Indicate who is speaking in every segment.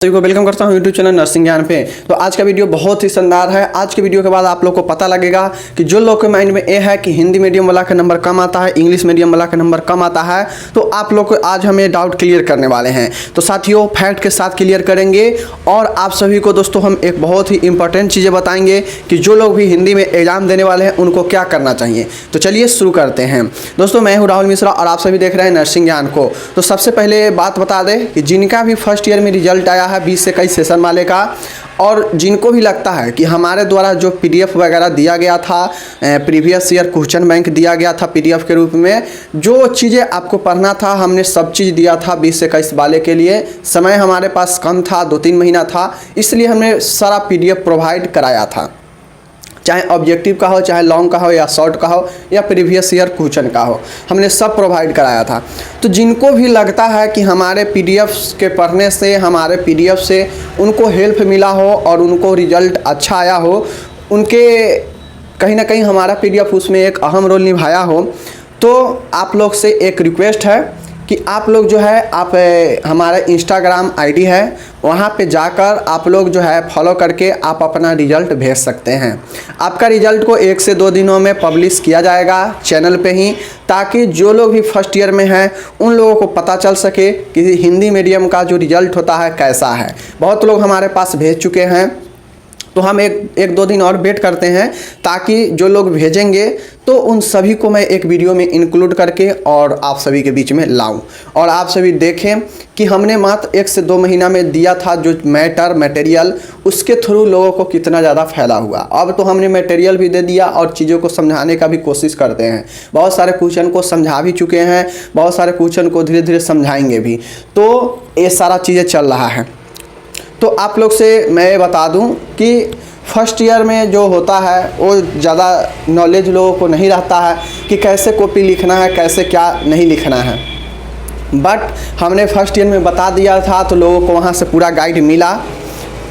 Speaker 1: सभी को वेलकम करता हूं यूट्यूब चैनल नर्सिंग ज्ञान पे। तो आज का वीडियो बहुत ही शानदार है। आज के वीडियो के बाद आप लोग को पता लगेगा कि जो लोग के माइंड में ये है कि हिंदी मीडियम वाला का नंबर कम आता है, इंग्लिश मीडियम वाला का नंबर कम आता है, तो आप लोग को आज हम ये डाउट क्लियर करने वाले हैं। तो साथियों फैक्ट के साथ क्लियर करेंगे और आप सभी को दोस्तों हम एक बहुत ही इंपॉर्टेंट चीज़ें बताएंगे कि जो लोग भी हिंदी में एग्जाम देने वाले हैं उनको क्या करना चाहिए। तो चलिए शुरू करते हैं। दोस्तों मैं हूँ राहुल मिश्रा और आप सभी देख रहे हैं नर्सिंग ज्ञान को। तो सबसे पहले बात बता दें कि जिनका भी फर्स्ट ईयर में रिजल्ट आया है 20 से 21 सेशन वाले का, और जिनको भी लगता है कि हमारे द्वारा जो पीडीएफ वगैरह दिया गया था, प्रीवियस ईयर क्वेश्चन बैंक दिया गया था पीडीएफ के रूप में, जो चीज़ें आपको पढ़ना था हमने सब चीज़ दिया था 20 से 21 वाले के लिए। समय हमारे पास कम था, 2-3 महीना था, इसलिए हमने सारा पीडीएफ प्रोवाइड कराया था, चाहे ऑब्जेक्टिव का हो, चाहे लॉन्ग का हो, या शॉर्ट का हो, या प्रीवियस ईयर क्वेश्चन का हो, हमने सब प्रोवाइड कराया था। तो जिनको भी लगता है कि हमारे पीडीएफ के पढ़ने से, हमारे पीडीएफ से उनको हेल्प मिला हो और उनको रिजल्ट अच्छा आया हो, उनके कहीं ना कहीं हमारा पीडीएफ उसमें एक अहम रोल निभाया हो, तो आप लोग से एक रिक्वेस्ट है कि आप लोग जो है आप हमारा इंस्टाग्राम आईडी है वहाँ पे जाकर आप लोग जो है फॉलो करके आप अपना रिज़ल्ट भेज सकते हैं। आपका रिज़ल्ट को 1 से 2 दिनों में पब्लिश किया जाएगा चैनल पे ही, ताकि जो लोग भी फर्स्ट ईयर में हैं उन लोगों को पता चल सके कि हिंदी मीडियम का जो रिज़ल्ट होता है कैसा है। बहुत लोग हमारे पास भेज चुके हैं, तो हम एक 2 दिन और वेट करते हैं ताकि जो लोग भेजेंगे तो उन सभी को मैं एक वीडियो में इंक्लूड करके और आप सभी के बीच में लाऊं और आप सभी देखें कि हमने मात्र 1 से 2 महीना में दिया था जो मटेरियल, उसके थ्रू लोगों को कितना ज़्यादा फायदा हुआ। अब तो हमने मटेरियल भी दे दिया और चीज़ों को समझाने का भी कोशिश करते हैं। बहुत सारे क्वेश्चन को समझा भी चुके हैं, बहुत सारे क्वेश्चन को धीरे धीरे समझाएंगे भी, तो ये सारा चीज़ें चल रहा है। तो आप लोग से मैं बता दूं कि फर्स्ट ईयर में जो होता है वो ज़्यादा नॉलेज लोगों को नहीं रहता है कि कैसे कॉपी लिखना है, कैसे क्या नहीं लिखना है, बट हमने फर्स्ट ईयर में बता दिया था तो लोगों को वहाँ से पूरा गाइड मिला।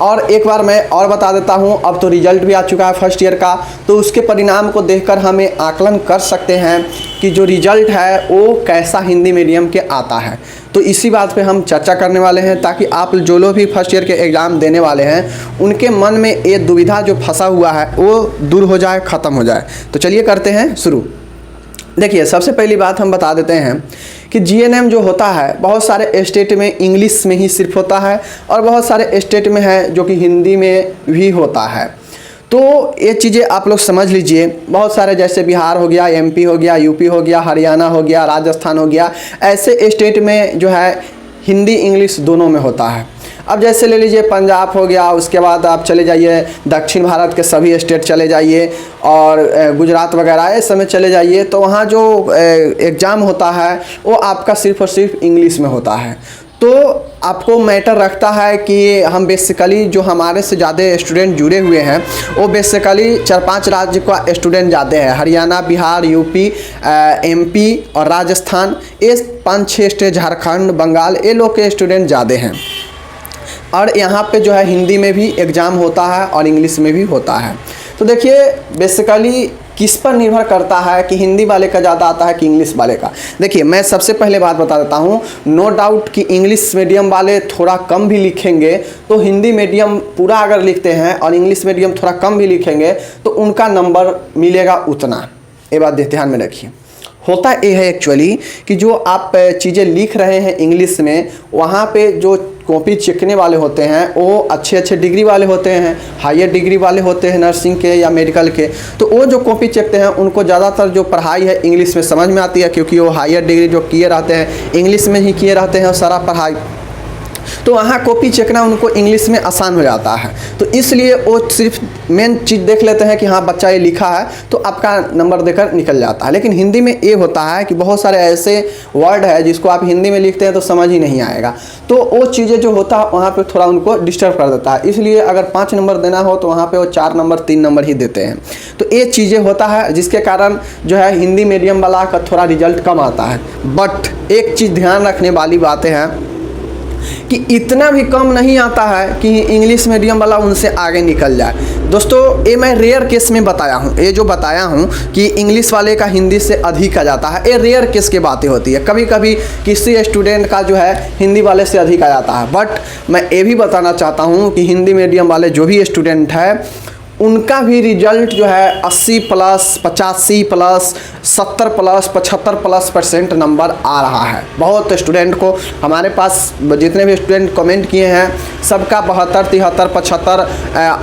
Speaker 1: और एक बार मैं और बता देता हूँ, अब तो रिज़ल्ट भी आ चुका है फर्स्ट ईयर का, तो उसके परिणाम को देखकर हमें आकलन कर सकते हैं कि जो रिज़ल्ट है वो कैसा हिंदी मीडियम के आता है। तो इसी बात पे हम चर्चा करने वाले हैं ताकि आप जो लोग भी फर्स्ट ईयर के एग्ज़ाम देने वाले हैं उनके मन में ये दुविधा जो फंसा हुआ है वो दूर हो जाए, ख़त्म हो जाए। तो चलिए करते हैं शुरू। देखिए सबसे पहली बात हम बता देते हैं कि जीएनएम जो होता है बहुत सारे स्टेट में इंग्लिश में ही सिर्फ होता है और बहुत सारे स्टेट में है जो कि हिंदी में भी होता है। तो ये चीज़ें आप लोग समझ लीजिए। बहुत सारे जैसे बिहार हो गया, एमपी हो गया, यूपी हो गया, हरियाणा हो गया, राजस्थान हो गया, ऐसे स्टेट में जो है हिंदी इंग्लिश दोनों में होता है। अब जैसे ले लीजिए पंजाब हो गया, उसके बाद आप चले जाइए दक्षिण भारत के सभी स्टेट चले जाइए और गुजरात वगैरह इस समय चले जाइए, तो वहाँ जो एग्ज़ाम होता है वो आपका सिर्फ़ और सिर्फ इंग्लिश में होता है। तो आपको मैटर रखता है कि हम बेसिकली जो हमारे से ज़्यादा स्टूडेंट जुड़े हुए हैं वो बेसिकली 4-5 राज्य का स्टूडेंट ज़्यादा है। हरियाणा, बिहार, यूपी, एमपी और राजस्थान, ये 5-6 स्टेट, झारखंड, बंगाल, ये लोग के स्टूडेंट ज़्यादा हैं। और यहाँ पे जो है हिंदी में भी एग्ज़ाम होता है और इंग्लिश में भी होता है। तो देखिए बेसिकली किस पर निर्भर करता है कि हिंदी वाले का ज़्यादा आता है कि इंग्लिश वाले का। देखिए मैं सबसे पहले बात बता देता हूँ, नो डाउट कि इंग्लिश मीडियम वाले थोड़ा कम भी लिखेंगे तो हिंदी मीडियम पूरा अगर लिखते हैं और इंग्लिश मीडियम थोड़ा कम भी लिखेंगे तो उनका नंबर मिलेगा उतना। ये बात ध्यान में रखिए। होता ये है एक्चुअली कि जो आप चीज़ें लिख रहे हैं इंग्लिश में, वहाँ पे जो कॉपी चेकने वाले होते हैं वो अच्छे डिग्री वाले होते हैं, हायर डिग्री वाले होते हैं नर्सिंग के या मेडिकल के। तो वो जो कॉपी चेकते हैं उनको ज़्यादातर जो पढ़ाई है इंग्लिश में समझ में आती है, क्योंकि वो हायर डिग्री जो किए रहते हैं इंग्लिश में ही किए रहते हैं सारा पढ़ाई, तो वहाँ कॉपी चेकना उनको इंग्लिश में आसान हो जाता है। तो इसलिए वो सिर्फ मेन चीज़ देख लेते हैं कि हाँ बच्चा ये लिखा है तो आपका नंबर देकर निकल जाता है। लेकिन हिंदी में ये होता है कि बहुत सारे ऐसे वर्ड है जिसको आप हिंदी में लिखते हैं तो समझ ही नहीं आएगा, तो वो चीज़ें जो होता है वहाँ पे थोड़ा उनको डिस्टर्ब कर देता है। इसलिए अगर 5 नंबर देना हो तो वहाँ पे वो 4 नंबर 3 नंबर ही देते हैं। तो ये चीज़ें होता है जिसके कारण जो है हिंदी मीडियम वाला का थोड़ा रिजल्ट कम आता है। बट एक चीज़ ध्यान रखने वाली बातें हैं कि इतना भी कम नहीं आता है कि इंग्लिश मीडियम वाला उनसे आगे निकल जाए। दोस्तों ये मैं रेयर केस में बताया हूँ, ये जो बताया हूँ कि इंग्लिश वाले का हिंदी से अधिक आ जाता है, ये रेयर केस की बातें होती है। कभी कभी किसी स्टूडेंट का जो है हिंदी वाले से अधिक आ जाता है। बट मैं ये भी बताना चाहता हूँ कि हिंदी मीडियम वाले जो भी स्टूडेंट है उनका भी रिजल्ट जो है 80 प्लस 85 प्लस 70 प्लस 75% नंबर आ रहा है। बहुत स्टूडेंट को हमारे पास जितने भी स्टूडेंट कमेंट किए हैं सबका 72 73 75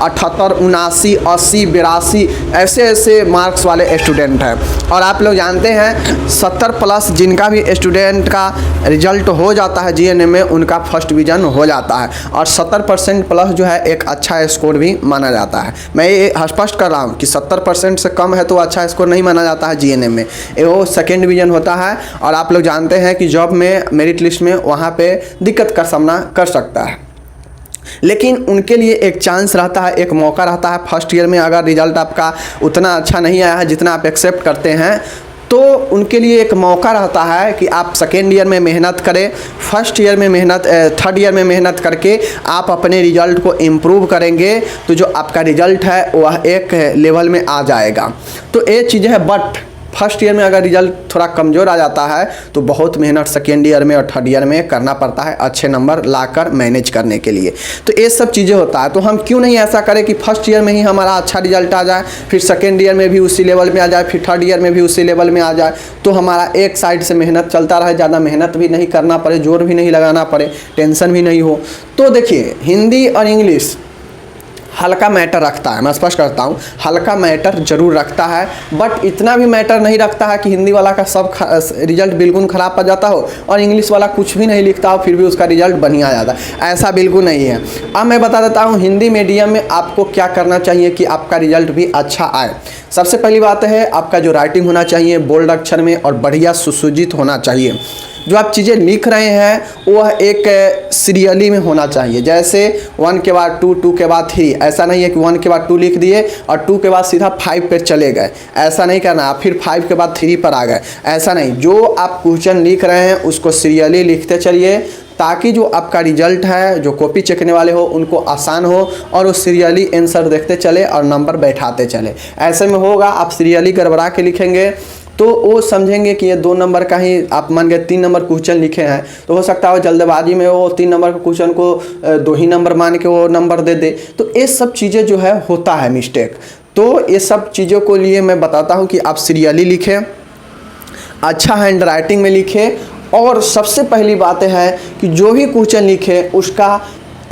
Speaker 1: 78 79 80 82 ऐसे ऐसे मार्क्स वाले स्टूडेंट हैं। और आप लोग जानते हैं 70 प्लस जिनका भी स्टूडेंट का रिजल्ट हो जाता है जीएनएम में उनका फर्स्ट डिवीज़न हो जाता है और 70% प्लस जो है एक अच्छा स्कोर भी माना जाता है। मैं ये स्पष्ट कर रहा हूँ कि 70% से कम है तो अच्छा स्कोर नहीं माना जाता है जीएनएम में, वो सेकेंड डिवीज़न होता है। और आप लोग जानते हैं कि जॉब में मेरिट लिस्ट में वहाँ पे दिक्कत का सामना कर सकता है, लेकिन उनके लिए एक चांस रहता है, एक मौका रहता है। फर्स्ट ईयर में अगर रिजल्ट आपका उतना अच्छा नहीं आया है जितना आप एक्सेप्ट करते हैं तो उनके लिए एक मौका रहता है कि आप सेकेंड ईयर में मेहनत करें, फर्स्ट ईयर में मेहनत, थर्ड ईयर में मेहनत करके आप अपने रिजल्ट को इम्प्रूव करेंगे तो जो आपका रिजल्ट है वह एक लेवल में आ जाएगा। तो ये चीज़ है। बट फर्स्ट ईयर में अगर रिजल्ट थोड़ा कमज़ोर आ जाता है तो बहुत मेहनत सेकेंड ईयर में और थर्ड ईयर में करना पड़ता है अच्छे नंबर लाकर मैनेज करने के लिए। तो ये सब चीज़ें होता है। तो हम क्यों नहीं ऐसा करें कि फर्स्ट ईयर में ही हमारा अच्छा रिजल्ट आ जाए, फिर सेकेंड ईयर में भी उसी लेवल में आ जाए, फिर थर्ड ईयर में भी उसी लेवल में आ जाए, तो हमारा एक साइड से मेहनत चलता रहे, ज़्यादा मेहनत भी नहीं करना पड़े, जोर भी नहीं लगाना पड़े, टेंशन भी नहीं हो। तो देखिए हिंदी और इंग्लिश हल्का मैटर रखता है, मैं स्पष्ट करता हूँ, हल्का मैटर जरूर रखता है। बट इतना भी मैटर नहीं रखता है कि हिंदी वाला का सब रिजल्ट बिल्कुल ख़राब आ जाता हो और इंग्लिश वाला कुछ भी नहीं लिखता हो फिर भी उसका रिजल्ट बढ़िया आ जाता है। ऐसा बिल्कुल नहीं है। अब मैं बता देता हूँ हिंदी मीडियम में आपको क्या करना चाहिए कि आपका रिजल्ट भी अच्छा आए। सबसे पहली बात है आपका जो राइटिंग होना चाहिए बोल्ड अक्षर में और बढ़िया सुसज्जित होना चाहिए। जो आप चीज़ें लिख रहे हैं वह एक सीरियली में होना चाहिए, जैसे 1 के बाद 2, 2 के बाद 3। ऐसा नहीं है कि 1 के बाद 2 लिख दिए और 2 के बाद सीधा 5 पे चले गए, ऐसा नहीं करना। आप फिर 5 के बाद 3 पर आ गए, ऐसा नहीं। जो आप क्वेश्चन लिख रहे हैं उसको सीरियली लिखते चलिए ताकि जो आपका रिजल्ट है जो कॉपी चेकने वाले हो उनको आसान हो और वो सीरियली आंसर देखते चले और नंबर बैठाते चले। ऐसे में होगा आप सीरियली गड़बड़ा के लिखेंगे तो वो समझेंगे कि ये 2 नंबर का ही, आप मान गए 3 नंबर क्वेश्चन लिखे हैं तो हो सकता है जल्दबाजी में वो 3 नंबर के क्वेश्चन को 2 ही नंबर मान के वो नंबर दे दे। तो ये सब चीज़ें जो है होता है मिस्टेक। तो ये सब चीज़ों को लिए मैं बताता हूँ कि आप सीरियली लिखें, अच्छा हैंड राइटिंग में लिखें और सबसे पहली बात है कि जो भी क्वेश्चन लिखें उसका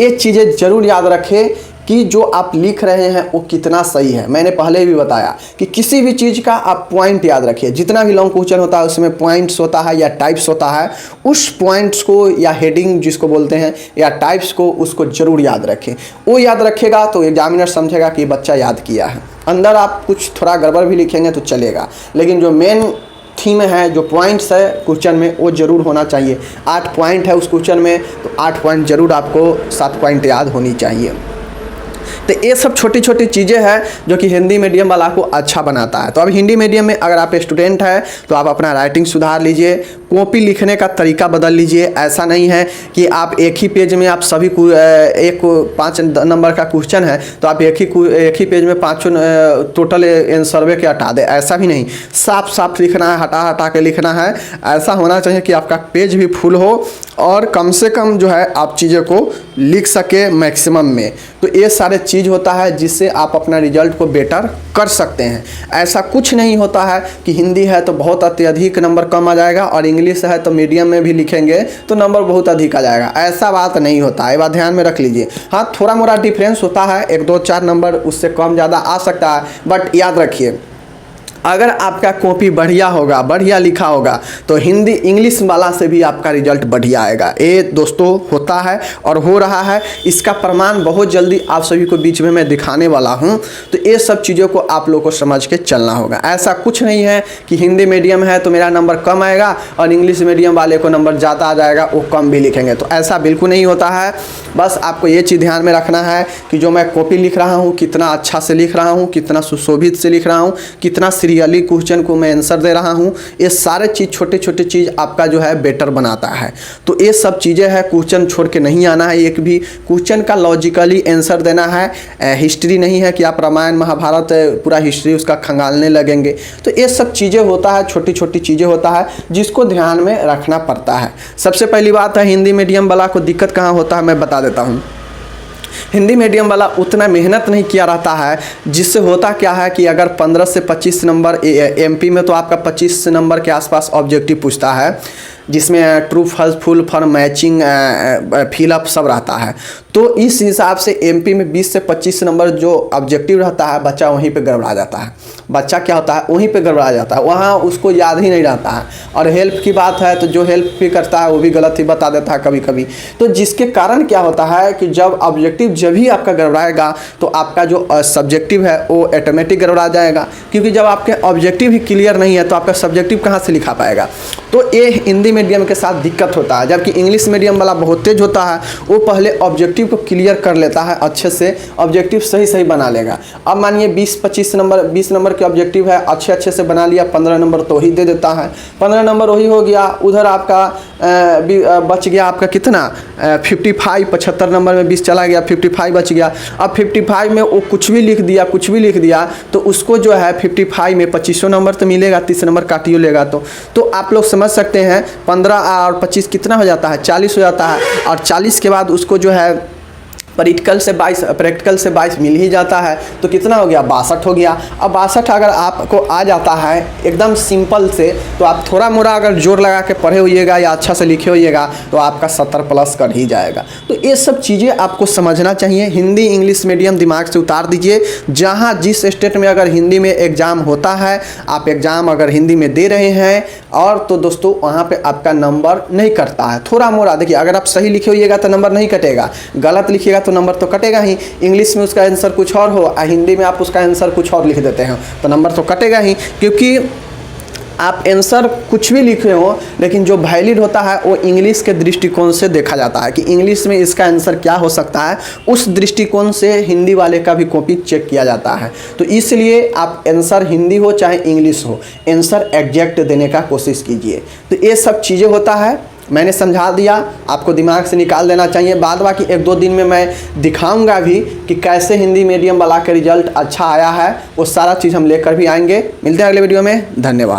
Speaker 1: ये चीज़ें ज़रूर याद रखें कि जो आप लिख रहे हैं वो कितना सही है। मैंने पहले भी बताया कि किसी भी चीज़ का आप पॉइंट याद रखिए। जितना भी लॉन्ग क्वेश्चन होता है उसमें पॉइंट्स होता है या टाइप्स होता है, उस पॉइंट्स को या हेडिंग जिसको बोलते हैं या टाइप्स को उसको ज़रूर याद रखें। वो याद रखेगा तो एग्जामिनर समझेगा कि बच्चा याद किया है। अंदर आप कुछ थोड़ा गड़बड़ भी लिखेंगे तो चलेगा, लेकिन जो मेन थीम है, जो पॉइंट्स है क्वेश्चन में वो ज़रूर होना चाहिए। 8 पॉइंट है उस क्वेश्चन में तो 8 पॉइंट ज़रूर आपको 7 पॉइंट याद होनी चाहिए। तो ये सब छोटी छोटी चीज़ें हैं जो कि हिंदी मीडियम वाला को अच्छा बनाता है। तो अब हिंदी मीडियम में अगर आप स्टूडेंट हैं तो आप अपना राइटिंग सुधार लीजिए, कॉपी लिखने का तरीका बदल लीजिए। ऐसा नहीं है कि आप एक ही पेज में आप सभी एक 5 नंबर का क्वेश्चन है तो आप एक ही पेज में 5 टोटल आंसर के हटा दें, ऐसा भी नहीं। साफ साफ लिखना है, हटा हटा के लिखना है। ऐसा होना चाहिए कि आपका पेज भी फुल हो और कम से कम जो है आप चीज़ों को लिख सके मैक्सिमम में। तो ये सारे चीज़ होता है जिससे आप अपना रिजल्ट को बेटर कर सकते हैं। ऐसा कुछ नहीं होता है कि हिंदी है तो बहुत अत्यधिक नंबर कम आ जाएगा और इंग्लिश है तो मीडियम में भी लिखेंगे तो नंबर बहुत अधिक आ जाएगा, ऐसा बात नहीं होता है। ये बात ध्यान में रख लीजिए। हाँ, थोड़ा मोड़ा डिफरेंस होता है, 1 2 4 नंबर उससे कम ज़्यादा आ सकता है, बट याद रखिए अगर आपका कॉपी बढ़िया होगा, बढ़िया लिखा होगा तो हिंदी इंग्लिश वाला से भी आपका रिजल्ट बढ़िया आएगा। ये दोस्तों होता है और हो रहा है। इसका प्रमाण बहुत जल्दी आप सभी को बीच में मैं दिखाने वाला हूँ। तो ये सब चीज़ों को आप लोगों को समझ के चलना होगा। ऐसा कुछ नहीं है कि हिंदी मीडियम है तो मेरा नंबर कम आएगा और इंग्लिश मीडियम वाले को नंबर ज़्यादा आ जाएगा, वो कम भी लिखेंगे, तो ऐसा बिल्कुल नहीं होता है। बस आपको ये चीज़ ध्यान में रखना है कि जो मैं कॉपी लिख रहा हूँ कितना अच्छा से लिख रहा हूँ, कितना सुशोभित से लिख रहा हूँ, कितना क्लियरली क्वेश्चन को मैं आंसर दे रहा हूँ। ये सारे चीज़ छोटे छोटे चीज़ आपका जो है बेटर बनाता है। तो ये सब चीज़ें हैं, क्वेश्चन छोड़ के नहीं आना है, एक भी क्वेश्चन का लॉजिकली आंसर देना है। हिस्ट्री नहीं है कि आप रामायण महाभारत पूरा हिस्ट्री उसका खंगालने लगेंगे। तो ये सब चीज़ें होता है, छोटी छोटी चीज़ें होता है जिसको ध्यान में रखना पड़ता है। सबसे पहली बात है, हिंदी मीडियम वाला को दिक्कत कहाँ होता है मैं बता देता हूँ। हिंदी मीडियम वाला उतना मेहनत नहीं किया रहता है, जिससे होता क्या है कि अगर 15 से 25 नंबर एमपी में तो आपका 25 नंबर के आसपास ऑब्जेक्टिव पूछता है, जिसमें true false full form matching fill up सब रहता है। तो इस हिसाब से एमपी में 20 से 25 नंबर जो ऑब्जेक्टिव रहता है, बच्चा वहीं पे गड़बड़ा जाता है। बच्चा क्या होता है, वहीं पे गड़बड़ा जाता है, वहाँ उसको याद ही नहीं रहता है। और हेल्प की बात है तो जो हेल्प भी करता है वो भी गलत ही बता देता है कभी कभी। तो जिसके कारण क्या होता है कि जब ऑब्जेक्टिव जब भी आपका गड़बड़ाएगा तो आपका जो सब्जेक्टिव है वो ऑटोमेटिक गड़बड़ा जाएगा, क्योंकि जब आपके ऑब्जेक्टिव ही क्लियर नहीं है तो आपका सब्जेक्टिव कहाँ से लिखा पाएगा। तो ये हिंदी मीडियम के साथ दिक्कत होता है। जबकि इंग्लिश मीडियम वाला बहुत तेज होता है, वो पहले ऑब्जेक्टिव को क्लियर कर लेता है, अच्छे से ऑब्जेक्टिव सही बना लेगा। अब मानिए 20 नंबर के ऑब्जेक्टिव है, अच्छे से बना लिया, 15 नंबर तो ही दे देता है। 15 नंबर वही हो गया, उधर आपका बच गया आपका कितना 55, 75 नंबर में 20 चला गया, 55 बच गया। अब 55 में वो कुछ भी लिख दिया तो उसको जो है 55 में 25 नंबर तो मिलेगा, 30 नंबर काटियो लेगा। तो आप लोग समझ सकते हैं 15 और 25 कितना हो जाता है, 40 हो जाता है। और 40 के बाद उसको जो है प्रैक्टिकल से 22 मिल ही जाता है, तो कितना हो गया 62 हो गया। अब 62 अगर आपको आ जाता है एकदम सिंपल से, तो आप थोड़ा मोड़ा अगर जोर लगा के पढ़े होइएगा या अच्छा से लिखे होइएगा तो आपका 70 प्लस कर ही जाएगा। तो ये सब चीज़ें आपको समझना चाहिए। हिंदी इंग्लिश मीडियम दिमाग से उतार दीजिए। जहाँ जिस स्टेट में अगर हिंदी में एग्ज़ाम होता है, आप एग्ज़ाम अगर हिंदी में दे रहे हैं और तो दोस्तों वहाँ पे आपका नंबर नहीं कटता है। थोड़ा मोड़ा देखिए, अगर आप सही लिखे होइएगा तो नंबर नहीं कटेगा, गलत लिखिएगा तो नंबर तो कटेगा ही। इंग्लिश में उसका आंसर कुछ और हो, हिंदी में आप उसका आंसर कुछ और लिख देते हैं तो नंबर तो कटेगा ही। क्योंकि आप आंसर कुछ भी लिखे हो, लेकिन जो वैलिड होता है वो इंग्लिश के दृष्टिकोण से देखा जाता है कि इंग्लिश में इसका आंसर क्या हो सकता है। उस दृष्टिकोण से हिंदी वाले का भी कॉपी चेक किया जाता है। तो इसलिए आप आंसर हिंदी हो चाहे इंग्लिश हो, आंसर एग्जैक्ट देने का कोशिश कीजिए। तो ये सब चीज़ें होता है, मैंने समझा दिया, आपको दिमाग से निकाल देना चाहिए। बाद बाकी 1-2 दिन में मैं दिखाऊंगा भी कि कैसे हिंदी मीडियम वाला का रिजल्ट अच्छा आया है, वो सारा चीज़ हम लेकर भी आएंगे। मिलते हैं अगले वीडियो में, धन्यवाद।